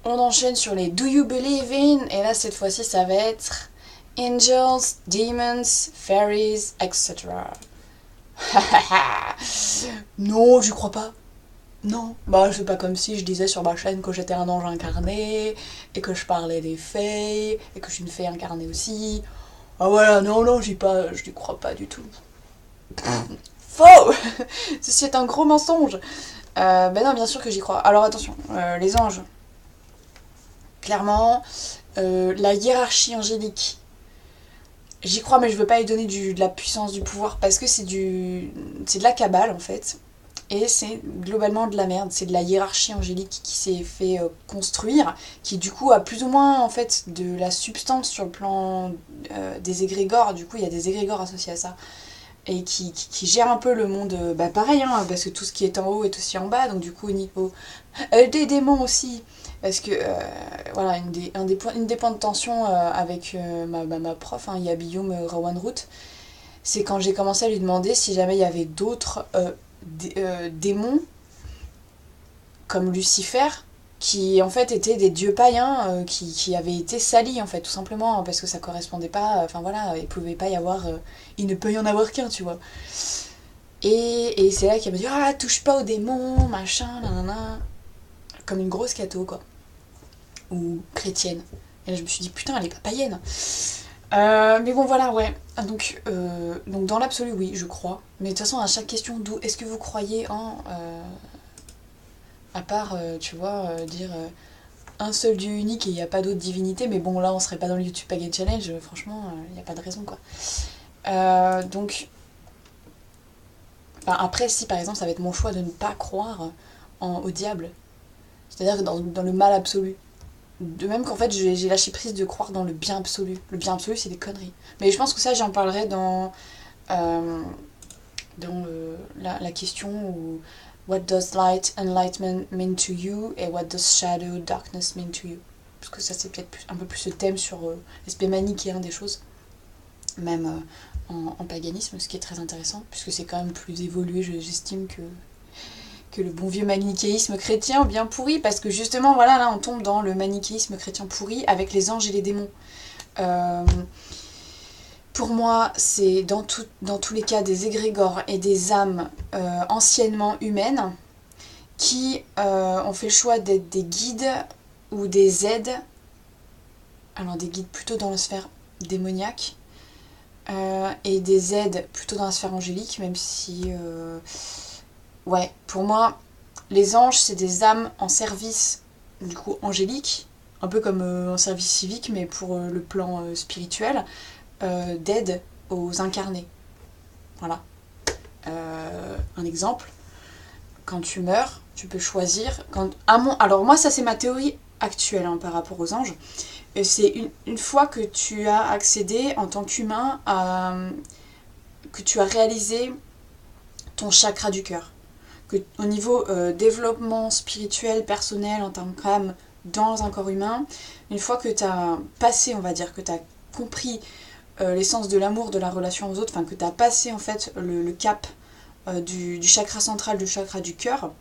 on enchaîne sur les Do You Believe In? Et là, cette fois-ci, ça va être Angels, Demons, Fairies, etc. Non, j'y crois pas. Non. Bah, c'est pas comme si je disais sur ma chaîne que j'étais un ange incarné, et que je parlais des fées, et que je suis une fée incarnée aussi. Ah voilà, non, non, j'y crois pas du tout. Faux. Ceci est un gros mensonge. Ben non, bien sûr que j'y crois. Alors attention, les anges. Clairement, la hiérarchie angélique. J'y crois, mais je veux pas lui donner de la puissance, du pouvoir, parce que c'est de la cabale en fait. Et c'est globalement de la merde, c'est de la hiérarchie angélique qui s'est fait construire, qui du coup a plus ou moins en fait de la substance sur le plan des égrégores, du coup il y a des égrégores associés à ça, et qui gère un peu le monde, bah pareil, hein, parce que tout ce qui est en haut est aussi en bas, donc du coup au niveau des démons aussi, parce que voilà, une des points de tension avec ma prof, hein, Yabiyum Rawanroot, c'est quand j'ai commencé à lui demander si jamais il y avait d'autres démons comme Lucifer qui en fait étaient des dieux païens qui avaient été salis en fait tout simplement parce que ça correspondait pas, enfin voilà, il pouvait pas y avoir, il ne peut y en avoir qu'un, tu vois. Et c'est là qu'elle me dit ah touche pas aux démons machin nanana, comme une grosse catho quoi, ou chrétienne. Et là je me suis dit putain elle est pas païenne. Mais bon voilà ouais. Donc dans l'absolu oui je crois. Mais de toute façon à chaque question d'où est-ce que vous croyez en à part tu vois dire un seul dieu unique et il n'y a pas d'autre divinité, mais bon là on serait pas dans le YouTube Pagan Challenge, franchement il n'y a pas de raison quoi. Donc enfin, après si par exemple ça va être mon choix de ne pas croire au diable, c'est-à-dire dans le mal absolu. De même qu'en fait j'ai lâché prise de croire dans le bien absolu. Le bien absolu c'est des conneries. Mais je pense que ça j'en parlerai euh, dans la question où What does light enlightenment mean to you et what does shadow darkness mean to you? Parce que ça c'est peut-être un peu plus ce thème sur l'aspect manichéen des choses, même en paganisme, ce qui est très intéressant, puisque c'est quand même plus évolué, j'estime, que le bon vieux manichéisme chrétien bien pourri, parce que justement, voilà, là on tombe dans le manichéisme chrétien pourri avec les anges et les démons. Euh, pour moi, c'est dans tous les cas des égrégores et des âmes anciennement humaines qui ont fait le choix d'être des guides ou des aides, alors des guides plutôt dans la sphère démoniaque, et des aides plutôt dans la sphère angélique, même si ouais, pour moi les anges c'est des âmes en service du coup angélique, un peu comme un service civique mais pour le plan spirituel, d'aide aux incarnés. Voilà. Un exemple, quand tu meurs tu peux choisir alors moi ça c'est ma théorie actuelle hein, par rapport aux anges. C'est une fois que tu as accédé en tant qu'humain que tu as réalisé ton chakra du cœur, que au niveau développement spirituel, personnel, en tant qu'âme dans un corps humain, une fois que tu as passé, on va dire, que tu as compris l'essence de l'amour, de la relation aux autres, enfin que tu as passé en fait le cap du chakra central, du chakra du cœur,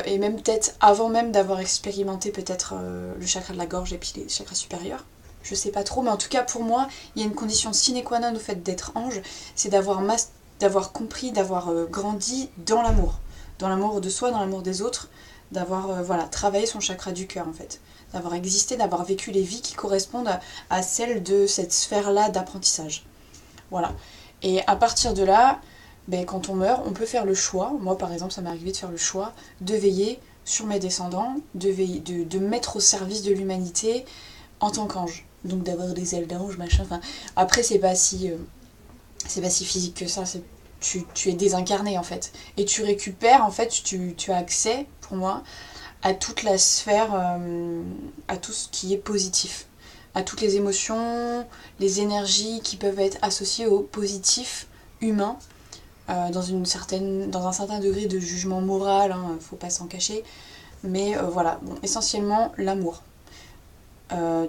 et même peut-être avant même d'avoir expérimenté peut-être le chakra de la gorge et puis les chakras supérieurs, je sais pas trop, mais en tout cas pour moi il y a une condition sine qua non au fait d'être ange, c'est d'avoir compris, d'avoir grandi dans l'amour de soi, dans l'amour des autres, d'avoir voilà, travaillé son chakra du cœur en fait, d'avoir existé, d'avoir vécu les vies qui correspondent à celles de cette sphère-là d'apprentissage. Voilà. Et à partir de là, ben, quand on meurt, on peut faire le choix, moi par exemple ça m'est arrivé de faire le choix de veiller sur mes descendants, de me mettre au service de l'humanité en tant qu'ange. Donc d'avoir des ailes d'ange, machin. Enfin, après c'est pas si physique que ça, tu es désincarné en fait. Et tu récupères, en fait, tu as accès, pour moi, à toute la sphère, à tout ce qui est positif. À toutes les émotions, les énergies qui peuvent être associées au positif humain, dans un certain degré de jugement moral, hein, faut pas s'en cacher. Mais voilà, bon, essentiellement l'amour.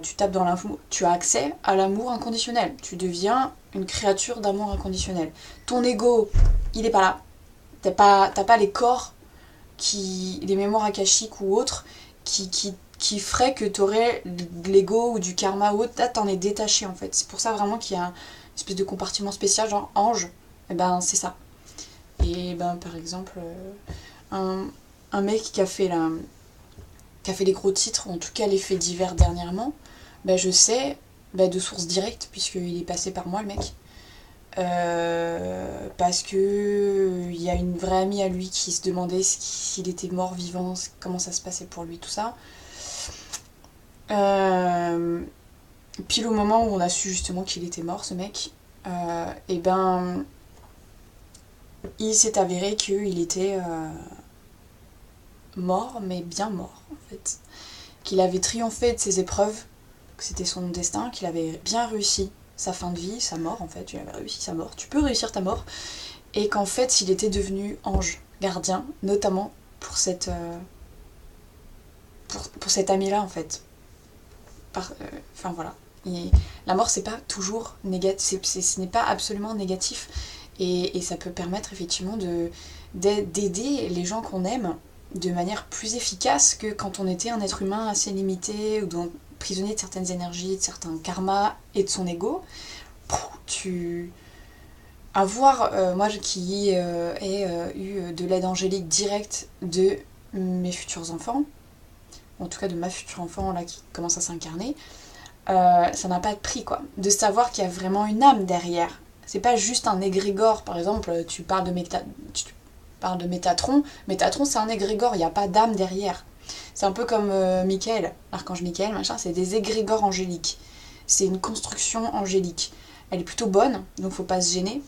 Tu tapes dans l'amour, tu as accès à l'amour inconditionnel. Tu deviens une créature d'amour inconditionnel. Ton ego, il est pas là. T'as pas les corps, les mémoires akashiques ou autres, qui qui ferait que t'aurais de l'ego ou du karma ou autre. Là, t'en es détaché en fait. C'est pour ça vraiment qu'il y a une espèce de compartiment spécial, genre ange. Et ben, c'est ça. Et ben, par exemple, un mec qui a fait les gros titres, ou en tout cas les faits divers dernièrement, ben, je sais de source directe, puisqu'il est passé par moi, le mec. Parce que il y a une vraie amie à lui qui se demandait s'il était mort, vivant, comment ça se passait pour lui, tout ça. Pile au moment où on a su justement qu'il était mort, ce mec, et ben il s'est avéré qu'il était mort, mais bien mort en fait. Qu'il avait triomphé de ses épreuves, que c'était son destin, qu'il avait bien réussi sa fin de vie, sa mort en fait, il avait réussi sa mort, tu peux réussir ta mort, et qu'en fait il était devenu ange gardien, notamment pour cette pour cet ami-là en fait. Enfin voilà. Et la mort c'est pas toujours négatif, ce n'est pas absolument négatif, et ça peut permettre effectivement d'aider les gens qu'on aime de manière plus efficace que quand on était un être humain assez limité ou prisonnier de certaines énergies, de certains karmas et de son ego. Moi qui ai eu de l'aide angélique directe de mes futurs enfants, en tout cas de ma future enfant là qui commence à s'incarner, ça n'a pas de prix quoi. De savoir qu'il y a vraiment une âme derrière. C'est pas juste un égrégore, par exemple, tu parles de Métatron. Métatron c'est un égrégore, il n'y a pas d'âme derrière. C'est un peu comme Michael, l'archange Michael, machin, c'est des égrégores angéliques. C'est une construction angélique. Elle est plutôt bonne, donc faut pas se gêner.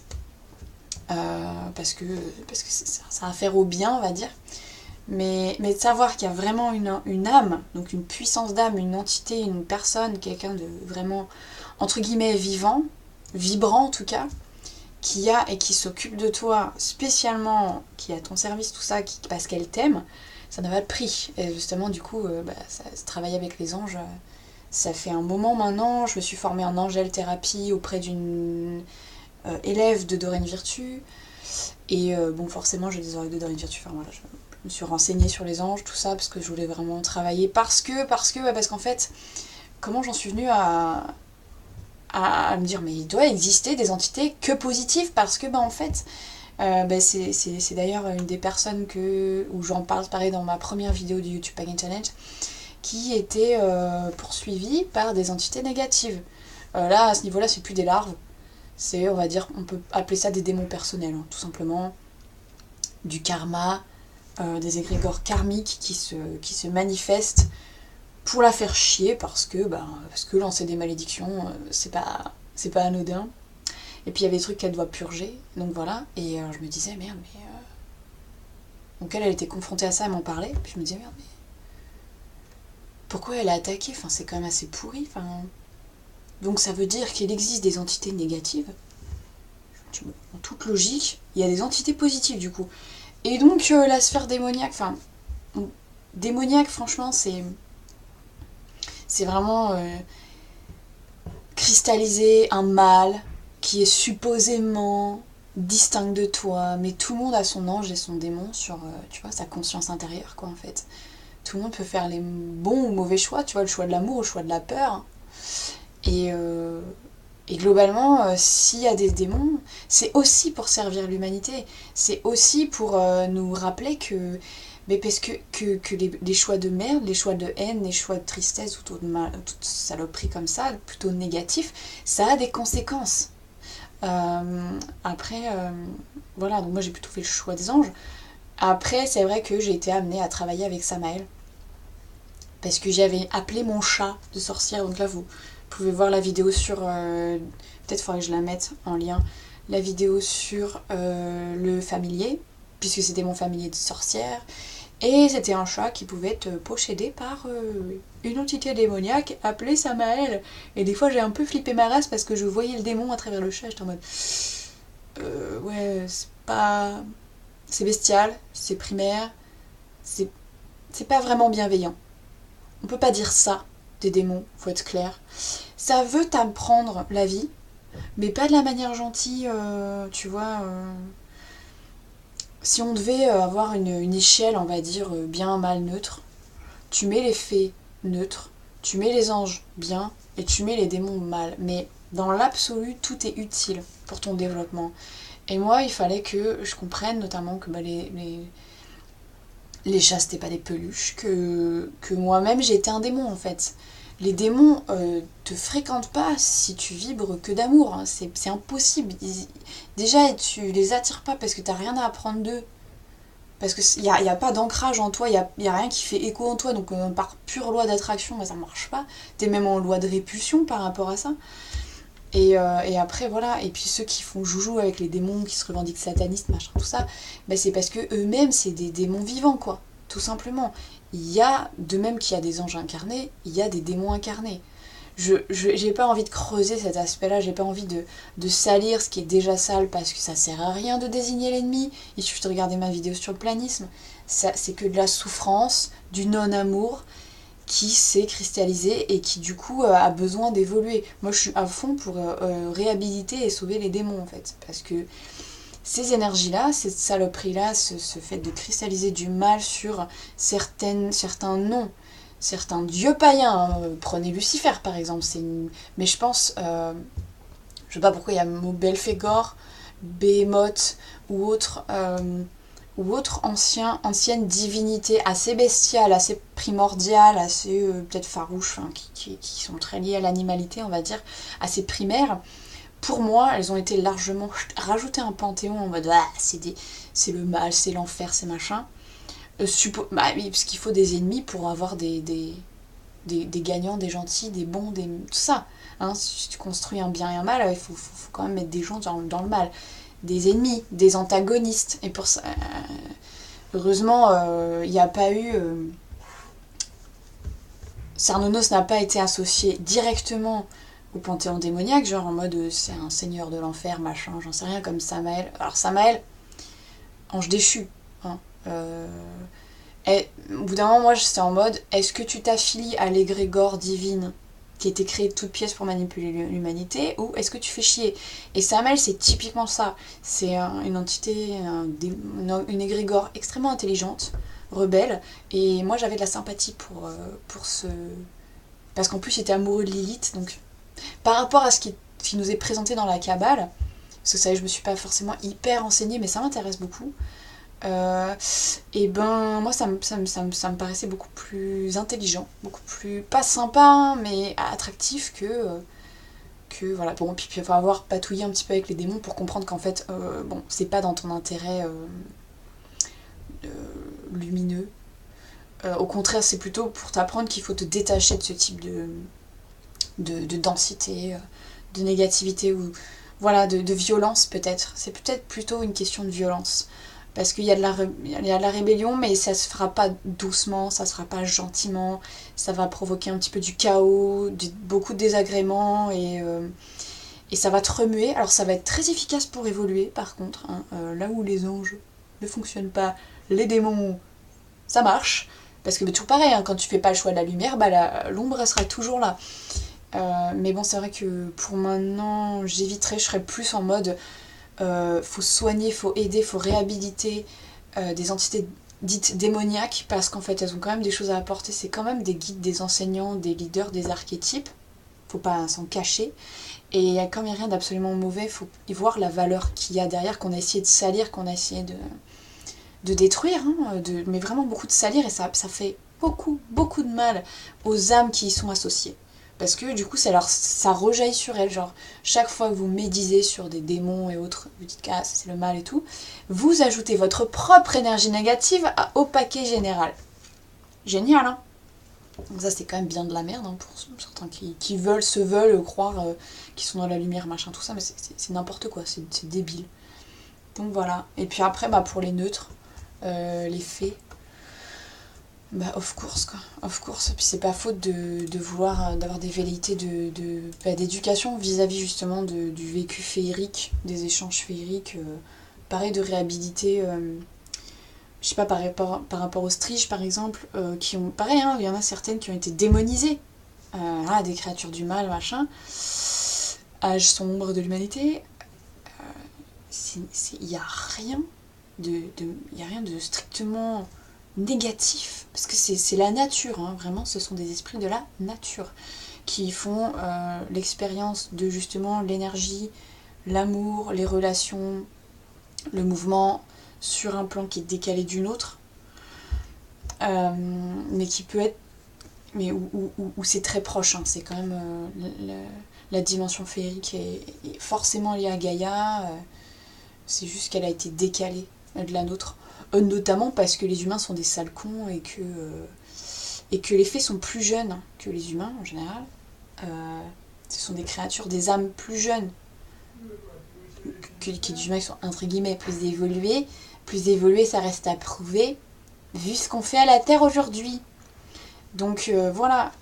Parce que ça a affaire au bien, on va dire. Mais de savoir qu'il y a vraiment une âme, donc une puissance d'âme, une entité, une personne, quelqu'un de vraiment, entre guillemets, vivant, vibrant en tout cas, qui a et qui s'occupe de toi spécialement, qui est à ton service, tout ça, parce qu'elle t'aime, ça n'a pas de prix. Et justement, du coup, travailler avec les anges, ça fait un moment maintenant. Je me suis formée en angel thérapie auprès d'une élève de Doreen Virtue. Et bon, forcément, j'ai des oreilles de Doreen Virtue. Enfin voilà, je me suis renseignée sur les anges, tout ça, parce que je voulais vraiment travailler. Parce qu'en fait, comment j'en suis venue à me dire, mais il doit exister des entités que positives, parce que, en fait, c'est d'ailleurs une des personnes où j'en parle, pareil, dans ma première vidéo du YouTube Pagan Challenge, qui était poursuivie par des entités négatives. Là, à ce niveau-là, c'est plus des larves. C'est, on va dire, on peut appeler ça des démons personnels, hein, tout simplement. Du karma, des égrégores karmiques qui se manifestent pour la faire chier parce que lancer des malédictions, c'est pas anodin. Et puis il y avait des trucs qu'elle doit purger, donc voilà. Et je me disais, merde, mais. Donc elle était confrontée à ça, elle m'en parlait. Puis je me disais, merde, mais. Pourquoi elle a attaqué ? Enfin, c'est quand même assez pourri. Enfin. Donc ça veut dire qu'il existe des entités négatives. En toute logique, il y a des entités positives du coup. Et donc la sphère démoniaque, démoniaque franchement c'est vraiment cristalliser un mal qui est supposément distinct de toi, mais tout le monde a son ange et son démon sur sa conscience intérieure quoi en fait. Tout le monde peut faire les bons ou mauvais choix, tu vois, le choix de l'amour ou le choix de la peur. Et globalement, s'il y a des démons, c'est aussi pour servir l'humanité. C'est aussi pour nous rappeler que. Mais parce que les choix de merde, les choix de haine, les choix de tristesse ou toute saloperie comme ça, plutôt négatif, ça a des conséquences. Après, voilà, donc moi j'ai plutôt fait le choix des anges. Après, c'est vrai que j'ai été amenée à travailler avec Samael. Parce que j'avais appelé mon chat de sorcière, donc là vous pouvez voir la vidéo sur... peut-être faudrait que je la mette en lien. La vidéo sur le familier, puisque c'était mon familier de sorcière. Et c'était un chat qui pouvait être possédé par une entité démoniaque appelée Samael. Et des fois j'ai un peu flippé ma race parce que je voyais le démon à travers le chat. J'étais en mode... ouais, c'est pas... C'est bestial, c'est primaire, c'est pas vraiment bienveillant. On peut pas dire ça des démons, faut être clair. Ça veut t'apprendre la vie, mais pas de la manière gentille, tu vois. Si on devait avoir une échelle, on va dire, bien mal neutre, tu mets les fées neutre, tu mets les anges bien et tu mets les démons mal. Mais dans l'absolu, tout est utile pour ton développement. Et moi, il fallait que je comprenne notamment que les chats, c'était pas des peluches, que moi-même, j'étais un démon en fait. Les démons te fréquentent pas si tu vibres que d'amour. Hein. C'est impossible. Déjà, tu les attires pas parce que t'as rien à apprendre d'eux. Parce qu'il n'y a pas d'ancrage en toi, y a rien qui fait écho en toi. Donc par pure loi d'attraction, bah, ça marche pas. T'es même en loi de répulsion par rapport à ça. Et après, voilà. Et puis ceux qui font joujou avec les démons, qui se revendiquent satanistes, machin, tout ça, bah, c'est parce que eux-mêmes, c'est des démons vivants, quoi. Tout simplement. Il y a, de même qu'il y a des anges incarnés, il y a des démons incarnés. J'ai pas envie de creuser cet aspect-là, j'ai pas envie de salir ce qui est déjà sale parce que ça sert à rien de désigner l'ennemi. Il suffit de regarder ma vidéo sur le planisme. C'est que de la souffrance, du non-amour qui s'est cristallisé et qui du coup a besoin d'évoluer. Moi je suis à fond pour réhabiliter et sauver les démons en fait. Parce que ces énergies-là, cette saloperie-là, ce fait de cristalliser du mal sur certains noms, certains dieux païens, hein. Prenez Lucifer par exemple, mais je pense, je sais pas pourquoi il y a le mot Belphégor, Behemoth ou autre ancienne divinité assez bestiale, assez primordiale, assez peut-être farouche, hein, qui sont très liées à l'animalité, on va dire, assez primaires. Pour moi, elles ont été largement rajoutées à un panthéon en mode ah, c'est le mal, c'est l'enfer, c'est machin. Bah oui, parce qu'il faut des ennemis pour avoir des gagnants, des gentils, des bons, tout ça. Hein, si tu construis un bien et un mal, il faut quand même mettre des gens dans le mal. Des ennemis, des antagonistes. Et pour ça, heureusement, il n'y a pas eu. Cernunnos n'a pas été associé directement au panthéon démoniaque, genre en mode c'est un seigneur de l'enfer, machin, j'en sais rien, comme Samael. Alors Samael, ange déchu. Hein, au bout d'un moment, moi j'étais en mode est-ce que tu t'affilies à l'égrégore divine qui a été créée de toutes pièces pour manipuler l'humanité ou est-ce que tu fais chier? Et Samael, c'est typiquement ça. C'est une entité, une égrégore extrêmement intelligente, rebelle, et moi j'avais de la sympathie pour ce. Parce qu'en plus il était amoureux de Lilith, donc par rapport à ce qui nous est présenté dans la Kabbale, parce que ça, je me suis pas forcément hyper renseignée, mais ça m'intéresse beaucoup. Et ben moi ça me paraissait beaucoup plus intelligent, beaucoup plus pas sympa hein, mais attractif que voilà. Bon, puis il faut avoir patouillé un petit peu avec les démons pour comprendre qu'en fait bon c'est pas dans ton intérêt euh, lumineux. Au contraire c'est plutôt pour t'apprendre qu'il faut te détacher de ce type de densité, de négativité ou voilà de violence peut-être. C'est peut-être plutôt une question de violence. Parce qu'il y a de la rébellion, mais ça se fera pas doucement, ça se fera pas gentiment, ça va provoquer un petit peu du chaos, beaucoup de désagréments, et ça va te remuer. Alors ça va être très efficace pour évoluer, par contre, hein. Là où les anges ne fonctionnent pas, les démons, ça marche. Parce que toujours pareil, hein, quand tu fais pas le choix de la lumière, bah l'ombre elle sera toujours là. Mais bon, c'est vrai que pour maintenant, j'éviterai, je serais plus en mode faut soigner, faut aider, faut réhabiliter des entités dites démoniaques parce qu'en fait elles ont quand même des choses à apporter. C'est quand même des guides, des enseignants, des leaders, des archétypes. Faut pas s'en cacher. Et comme il n'y a rien d'absolument mauvais, faut y voir la valeur qu'il y a derrière, qu'on a essayé de salir, qu'on a essayé de détruire, hein, mais vraiment beaucoup de salir, et ça fait beaucoup, beaucoup de mal aux âmes qui y sont associées. Parce que du coup, ça rejaillit sur elles. Genre, chaque fois que vous médisez sur des démons et autres, vous dites que ah, c'est le mal et tout, vous ajoutez votre propre énergie négative au paquet général. Génial, hein? Donc ça, c'est quand même bien de la merde, hein, pour certains qui se veulent croire qu'ils sont dans la lumière, machin, tout ça, mais c'est n'importe quoi, c'est débile. Donc voilà. Et puis après, bah, pour les neutres, les fées, bah of course quoi, of course. Et puis c'est pas faute de vouloir d'avoir des velléités d'éducation vis-à-vis justement du vécu féerique, des échanges féeriques, pareil de réhabiliter, je sais pas par rapport aux striges par exemple, qui ont pareil, hein, il y en a certaines qui ont été démonisées, des créatures du mal machin, âge sombre de l'humanité, il y a rien y a rien de strictement négatif, parce que c'est la nature, hein, vraiment, ce sont des esprits de la nature, qui font l'expérience de justement l'énergie, l'amour, les relations, le mouvement sur un plan qui est décalé d'une autre, mais qui peut être, mais où c'est très proche, hein, c'est quand même la dimension féerique est forcément liée à Gaïa, c'est juste qu'elle a été décalée de la nôtre, notamment parce que les humains sont des sales cons et que les fées sont plus jeunes que les humains en général. Ce sont des créatures, des âmes plus jeunes que les humains qui sont entre guillemets plus évolués. Plus évolués, ça reste à prouver, vu ce qu'on fait à la Terre aujourd'hui. Donc voilà,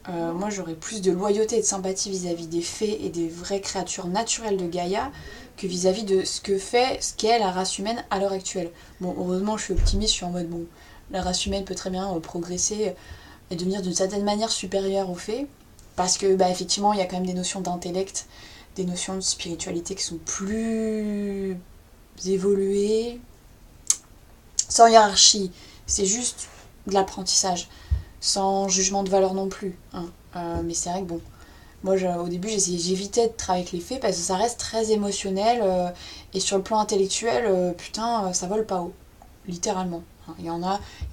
moi j'aurais plus de loyauté et de sympathie vis-à-vis des fées et des vraies créatures naturelles de Gaïa que vis-à-vis de ce qu'est la race humaine à l'heure actuelle. Bon, heureusement je suis optimiste, je suis en mode bon, la race humaine peut très bien progresser et devenir d'une certaine manière supérieure aux fées, parce que bah, effectivement il y a quand même des notions d'intellect, des notions de spiritualité qui sont plus évoluées, sans hiérarchie, c'est juste de l'apprentissage, sans jugement de valeur non plus, hein. Mais c'est vrai que bon, moi au début j'évitais de travailler avec les fées parce que ça reste très émotionnel, et sur le plan intellectuel, putain, ça vole pas haut, littéralement, hein.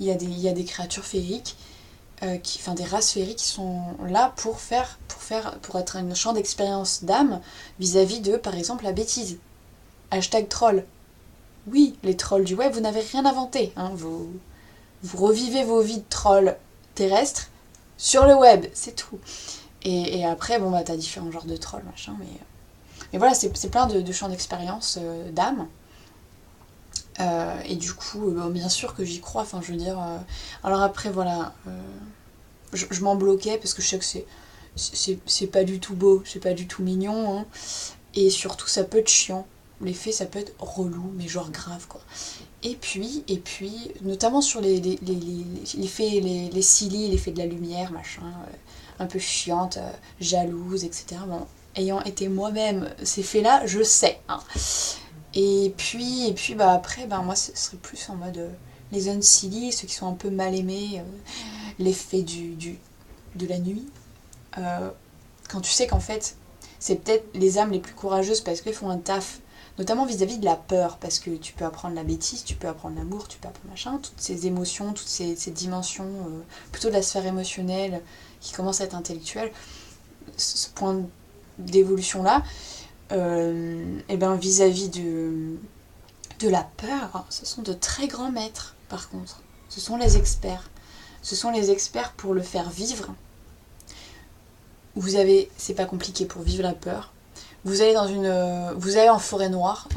Il y a des créatures féeriques, enfin des races féeriques qui sont là pour être un champ d'expérience d'âme vis-à-vis de, par exemple, la bêtise. Hashtag troll. Oui, les trolls du web, vous n'avez rien inventé, hein. Vous revivez vos vies de trolls terrestres sur le web, c'est tout. Et après, bon, bah, t'as différents genres de trolls, machin, mais voilà, c'est plein de champs d'expérience, d'âme. Et du coup, bon, bien sûr que j'y crois, enfin, je veux dire. Alors après, voilà, je m'en bloquais parce que je sais que c'est pas du tout beau, c'est pas du tout mignon, hein. Et surtout, ça peut être chiant. Les faits, ça peut être relou, mais genre grave, quoi. Et puis notamment sur les faits, les silly, les faits de la lumière, machin, un peu chiante, jalouse, etc. Bon, ayant été moi-même ces faits-là, je sais, hein. Bah après, bah moi, ce serait plus en mode les unsilly, ceux qui sont un peu mal aimés, les faits de la nuit. Euh, Quand tu sais qu'en fait, c'est peut-être les âmes les plus courageuses parce qu'elles font un taf, notamment vis-à-vis de la peur, parce que tu peux apprendre la bêtise, tu peux apprendre l'amour, tu peux apprendre machin, toutes ces émotions, toutes ces dimensions, plutôt de la sphère émotionnelle qui commence à être intellectuelle, ce point d'évolution-là, et ben vis-à-vis de la peur, ce sont de très grands maîtres, par contre. Ce sont les experts. Ce sont les experts pour le faire vivre. C'est pas compliqué pour vivre la peur. Vous allez en forêt noire,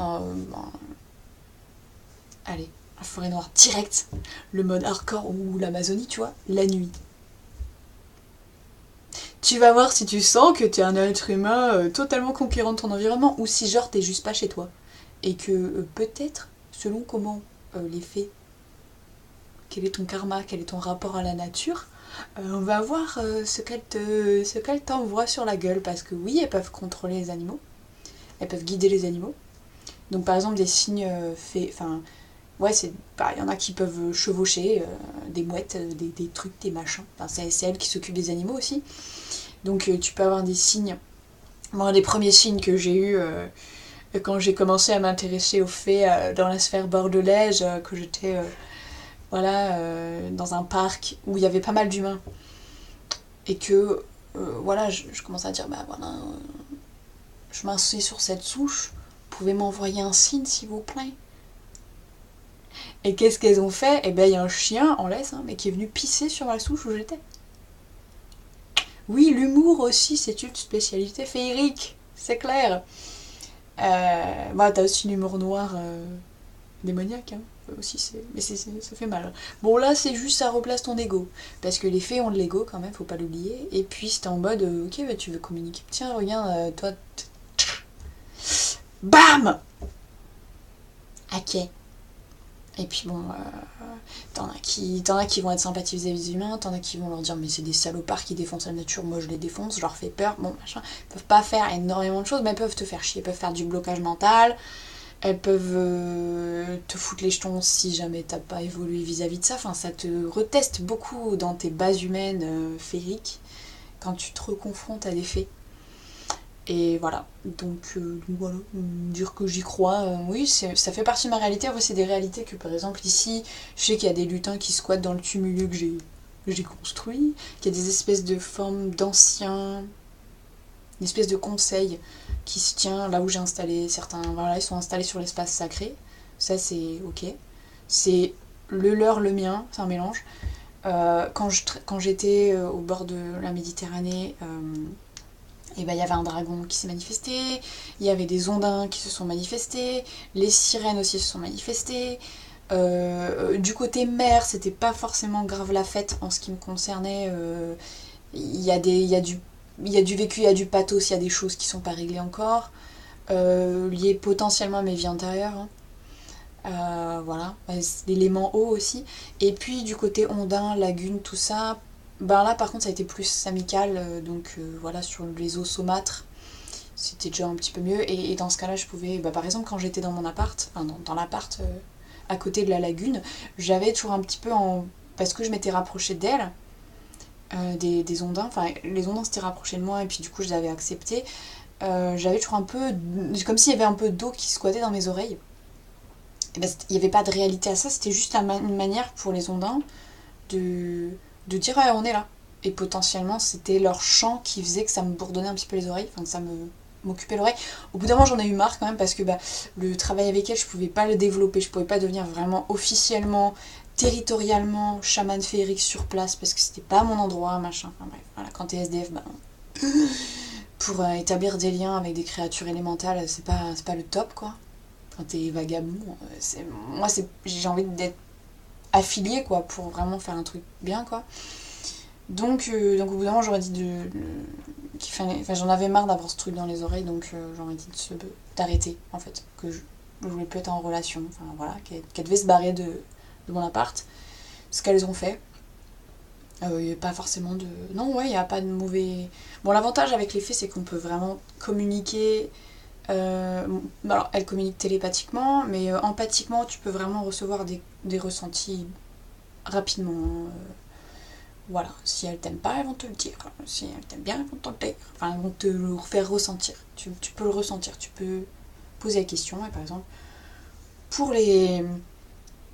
allez, en forêt noire direct, le mode hardcore ou l'Amazonie, tu vois, la nuit. Tu vas voir si tu sens que t'es un être humain totalement conquérant de ton environnement, ou si genre t'es juste pas chez toi. Et que peut-être, selon comment les faits, quel est ton karma, quel est ton rapport à la nature, on va voir ce qu'elle t'envoie sur la gueule, parce que oui, elles peuvent contrôler les animaux, elles peuvent guider les animaux. Donc par exemple des signes faits, enfin ouais, il y en a qui peuvent chevaucher des mouettes, des trucs, des machins. Enfin, c'est elles qui s'occupent des animaux aussi. Donc tu peux avoir des signes. Moi, les premiers signes que j'ai eus quand j'ai commencé à m'intéresser aux fées dans la sphère bordelaise, que j'étais dans un parc où il y avait pas mal d'humains. Et que voilà, je commence à dire, bah voilà, je m'inscris sur cette souche, vous pouvez m'envoyer un signe s'il vous plaît. Et qu'est-ce qu'elles ont fait? Eh ben il y a un chien en laisse, hein, mais qui est venu pisser sur la souche où j'étais. Oui, l'humour aussi, c'est une spécialité féerique, c'est clair. Bah, t'as aussi l'humour noir démoniaque, hein. Aussi, ça fait mal. Bon, là, c'est juste ça replace ton ego. Parce que les fées ont de l'ego quand même, faut pas l'oublier. Et puis, c'était en mode, ok, bah, tu veux communiquer. Tiens, regarde, toi. Bam! Ok. Et puis bon, t'en as qui vont être sympathiques vis-à-vis des humains, t'en as qui vont leur dire mais c'est des salopards qui défoncent la nature, moi je les défonce, je leur fais peur, bon machin. Ils peuvent pas faire énormément de choses, mais ils peuvent te faire chier, ils peuvent faire du blocage mental, elles peuvent te foutre les jetons si jamais t'as pas évolué vis-à-vis de ça. Enfin, ça te reteste beaucoup dans tes bases humaines féeriques quand tu te reconfrontes à des faits. Et voilà, donc voilà, dire que j'y crois, oui, ça fait partie de ma réalité. Après, c'est des réalités que, par exemple, ici, je sais qu'il y a des lutins qui squattent dans le tumulus que j'ai construit, qu'il y a des espèces de formes d'anciens, une espèce de conseil qui se tient là où j'ai installé certains. Voilà, ils sont installés sur l'espace sacré. Ça, c'est ok. C'est le leur, le mien, c'est un mélange. Quand j'étais au bord de la Méditerranée, et ben, il y avait un dragon qui s'est manifesté, il y avait des ondins qui se sont manifestés, les sirènes aussi se sont manifestées. Du côté mer, c'était pas forcément grave la fête en ce qui me concernait. Il y a du vécu, il y a du pathos, il y a des choses qui sont pas réglées encore, liées potentiellement à mes vies antérieures. Hein. Voilà, l'élément eau aussi. Et puis du côté ondin, lagune, tout ça, ben là par contre ça a été plus amical, voilà, sur les eaux saumâtres, c'était déjà un petit peu mieux. Et dans ce cas-là, je pouvais, bah, par exemple, quand j'étais dans mon appart, enfin dans l'appart à côté de la lagune, j'avais toujours un petit peu en. Parce que je m'étais rapprochée d'elle, des ondins, enfin les ondins s'étaient rapprochés de moi et puis du coup je les avais acceptés. J'avais toujours un peu. Comme s'il y avait un peu d'eau qui squattait dans mes oreilles. Et ben, il n'y avait pas de réalité à ça, c'était juste une manière pour les ondins de dire ouais, on est là. Et potentiellement, c'était leur chant qui faisait que ça me bourdonnait un petit peu les oreilles, enfin que ça m'occupait l'oreille. Au bout d'un moment, j'en ai eu marre quand même parce que bah, le travail avec elle, je pouvais pas le développer, je pouvais pas devenir vraiment officiellement, territorialement chaman féerique sur place parce que c'était pas mon endroit, machin. Enfin bref, voilà, quand t'es SDF, bah, pour établir des liens avec des créatures élémentales, c'est pas le top quoi. Quand t'es vagabond, j'ai envie d'être affiliée quoi pour vraiment faire un truc bien quoi. Donc au bout d'un moment j'aurais dit qu'il fallait, enfin j'en avais marre d'avoir ce truc dans les oreilles donc j'aurais dit d'arrêter en fait, que je voulais plus être en relation, enfin voilà, qu'elle devait se barrer de mon appart, ce qu'elles ont fait. Il n'y a pas forcément de. Non, ouais, il n'y a pas de mauvais. Bon, l'avantage avec les fées, c'est qu'on peut vraiment communiquer. Alors, elles communiquent télépathiquement, mais empathiquement, tu peux vraiment recevoir des ressentis rapidement. Voilà, si elles t'aiment pas, elles vont te le dire. Si elles t'aiment bien, elles vont te le dire. Enfin, elles vont te le faire ressentir. Tu peux le ressentir, tu peux poser la question. Et par exemple, pour les,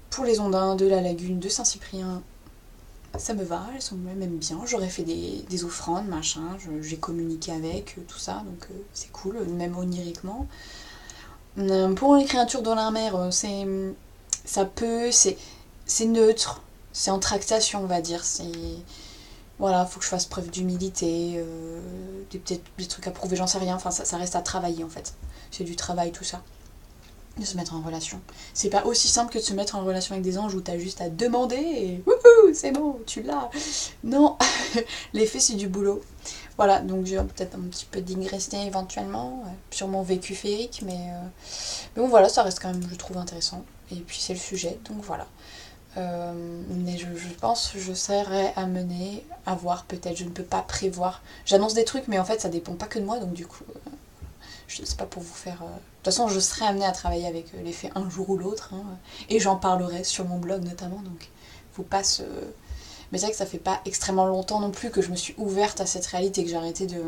pour les ondins de la lagune de Saint-Cyprien, ça me va, elles sont même bien. J'aurais fait des offrandes, machin, j'ai communiqué avec, tout ça, donc c'est cool, même oniriquement. Pour les créatures de la mer, c'est neutre, c'est en tractation, on va dire. Voilà, faut que je fasse preuve d'humilité, peut-être des trucs à prouver, j'en sais rien. Enfin, ça reste à travailler en fait. C'est du travail, tout ça. De se mettre en relation. C'est pas aussi simple que de se mettre en relation avec des anges où t'as juste à demander et wouhou, c'est bon, tu l'as. Non, l'effet c'est du boulot. Voilà, donc j'ai peut-être un petit peu digressé éventuellement sur mon vécu féerique, mais bon voilà, ça reste quand même, je trouve, intéressant. Et puis c'est le sujet, donc voilà. Mais je pense que je serais amenée à voir, peut-être, je ne peux pas prévoir. J'annonce des trucs, mais en fait ça dépend pas que de moi, donc du coup, je sais pas pour vous faire. De toute façon, je serai amenée à travailler avec les fées un jour ou l'autre, hein, et j'en parlerai sur mon blog notamment, donc faut pas se. Mais c'est vrai que ça fait pas extrêmement longtemps non plus que je me suis ouverte à cette réalité, que j'ai arrêté de.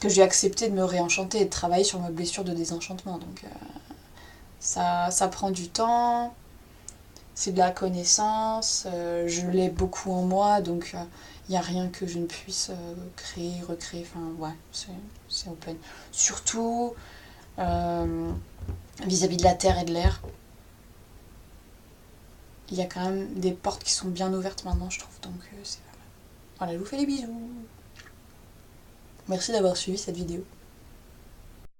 Que j'ai accepté de me réenchanter et de travailler sur ma blessure de désenchantement, donc ça prend du temps. C'est de la connaissance, je l'ai beaucoup en moi, donc il n'y a rien que je ne puisse créer, recréer, enfin ouais, c'est open. Surtout vis-à-vis de la terre et de l'air, il y a quand même des portes qui sont bien ouvertes maintenant, je trouve, donc c'est voilà, je vous fais des bisous. Merci d'avoir suivi cette vidéo.